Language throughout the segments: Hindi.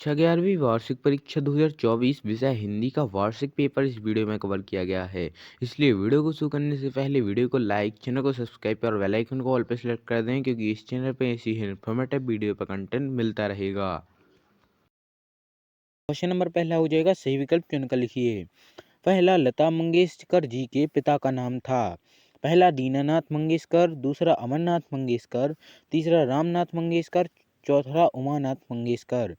कक्षा 11वीं वार्षिक परीक्षा 2024 विषय हिंदी का वार्षिक पेपर इस वीडियो में कवर किया गया है। इसलिए वीडियो को शुरू करने से पहले वीडियो को लाइक, चैनल को सब्सक्राइब और बेल आइकन को ऑल पे सेलेक्ट कर दें, क्योंकि इस चैनल पे ऐसी ही इन्फॉर्मेटिव वीडियो पर कंटेंट मिलता रहेगा। क्वेश्चन नंबर पहला हो जाएगा, सही विकल्प चुनकर लिखिए। पहला, लता मंगेशकर जी के पिता का नाम था। पहला, दीनानाथ मंगेशकर। दूसरा, अमरनाथ मंगेशकर। तीसरा, रामनाथ मंगेशकर। चौथा, उमानाथ मंगेशकर।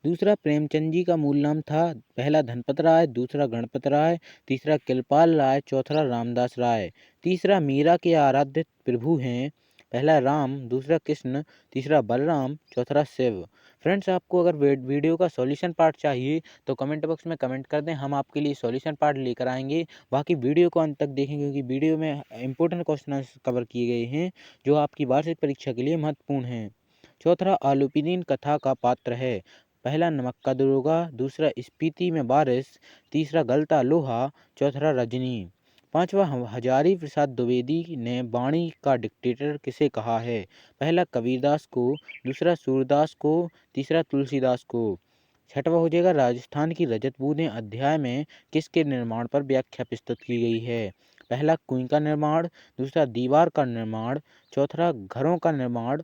दूसरा, प्रेमचंद जी का मूल नाम था। पहला, धनपत राय। दूसरा, गणपत राय। तीसरा, किलपाल राय। चौथा, रामदास राय। तीसरा, मीरा के आराध्य प्रभु हैं। पहला, राम। दूसरा, कृष्ण। तीसरा, बलराम। चौथा, शिव। फ्रेंड्स, आपको अगर वीडियो का सॉल्यूशन पार्ट चाहिए तो कमेंट बॉक्स में कमेंट कर दें, हम आपके लिए सॉल्यूशन पार्ट लेकर आएंगे। बाकी वीडियो को अंत तक देखें, क्योंकि वीडियो में इंपॉर्टेंट क्वेश्चन कवर किए गए हैं जो आपकी वार्षिक परीक्षा के लिए महत्वपूर्ण हैं। चौथा, आलूपीदीन कथा का पात्र है। पहला, नमक का दरोगा। दूसरा, स्पीति में बारिश। तीसरा, गलता लोहा। चौथा, रजनी। पांचवा, हजारी प्रसाद द्विवेदी ने वाणी का डिक्टेटर किसे कहा है। पहला, कबीरदास को। दूसरा, सूरदास को। तीसरा, तुलसीदास को। छठवा हो जाएगा, राजस्थान की रजत बूंदें अध्याय में किसके निर्माण पर व्याख्या प्रस्तुत की गई है। पहला, कुएं का निर्माण। दूसरा, दीवार का निर्माण। चौथा, घरों का निर्माण।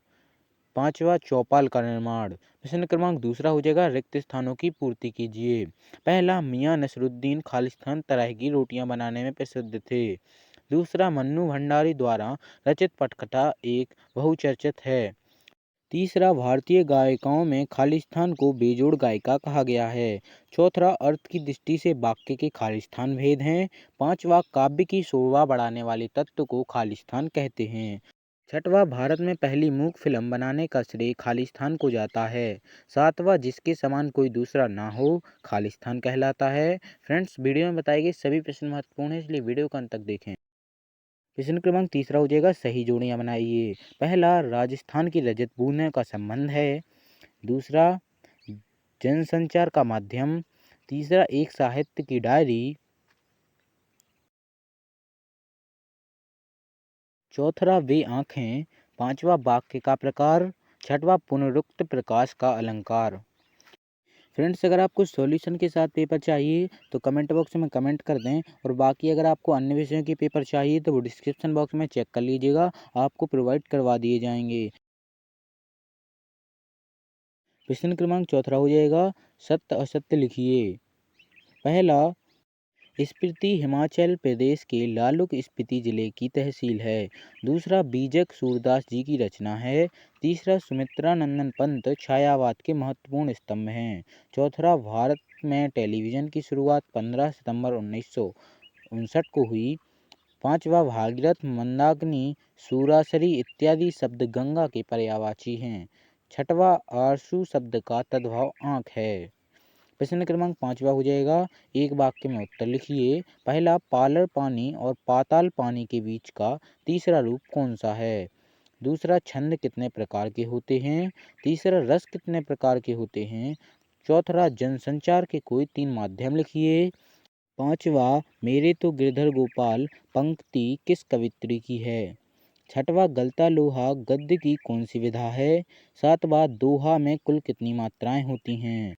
पांचवा, चौपाल का निर्माण। प्रश्न क्रमांक दूसरा हो जाएगा, रिक्त स्थानों की पूर्ति कीजिए। पहला, मियां नसरुद्दीन खालिस्तान तरह की रोटियां बनाने में प्रसिद्ध थे। दूसरा, मन्नू भंडारी द्वारा रचित पटकथा एक बहुचर्चित है। तीसरा, भारतीय गायिकाओं में खालिस्तान को बेजोड़ गायिका कहा गया है। चौथा, अर्थ की दृष्टि से वाक्य के खालिस्तान भेद हैं। पांचवा, काव्य की शोभा बढ़ाने वाले तत्व को खालिस्तान कहते हैं। छठवां, भारत में पहली मूक फिल्म बनाने का श्रेय खालिस्तान को जाता है। सातवां, जिसके समान कोई दूसरा ना हो खालिस्तान कहलाता है। फ्रेंड्स, वीडियो में बताए गए सभी प्रश्न महत्वपूर्ण हैं, इसलिए वीडियो को अंत तक देखें। प्रश्न क्रमांक तीसरा हो जाएगा, सही जोड़ियां बनाइए। पहला, राजस्थान की रजत बूंदें का संबंध है। दूसरा, जनसंचार का माध्यम। तीसरा, एक साहित्य की डायरी। चौथा, वे आँखें। पांचवा, वाक्य का प्रकार। छठवां, पुनरुक्त प्रकाश का अलंकार। फ्रेंड्स, अगर आपको सॉल्यूशन के साथ पेपर चाहिए तो कमेंट बॉक्स में कमेंट कर दें, और बाकी अगर आपको अन्य विषयों के पेपर चाहिए तो वो डिस्क्रिप्शन बॉक्स में चेक कर लीजिएगा, आपको प्रोवाइड करवा दिए जाएंगे। प्रश्न क्रमांक चौथा हो जाएगा, सत्य असत्य लिखिए। पहला, स्पीति हिमाचल प्रदेश के लालुक स्पीति जिले की तहसील है। दूसरा, बीजक सूरदास जी की रचना है। तीसरा, सुमित्रा नंदन पंत छायावाद के महत्वपूर्ण स्तंभ हैं। चौथा, भारत में टेलीविज़न की शुरुआत 15 सितंबर 1959 को हुई। पांचवा, भागीरथ, मंदाकिनी, सुरासरी इत्यादि शब्द गंगा के पर्यायवाची हैं। छठवा, आरसू शब्द का तद्भव आँख है। प्रश्न क्रमांक पांचवा हो जाएगा, एक वाक्य में उत्तर लिखिए। पहला, पालर पानी और पाताल पानी के बीच का तीसरा रूप कौन सा है। दूसरा, छंद कितने प्रकार के होते हैं। तीसरा, रस कितने प्रकार के होते हैं। चौथा, जनसंचार के कोई तीन माध्यम लिखिए। पांचवा, मेरे तो गिरधर गोपाल पंक्ति किस कवित्री की है। छठवा, गलता लोहा गद्य की कौन सी विधा है। सातवां, दोहा में कुल कितनी मात्राएं होती हैं।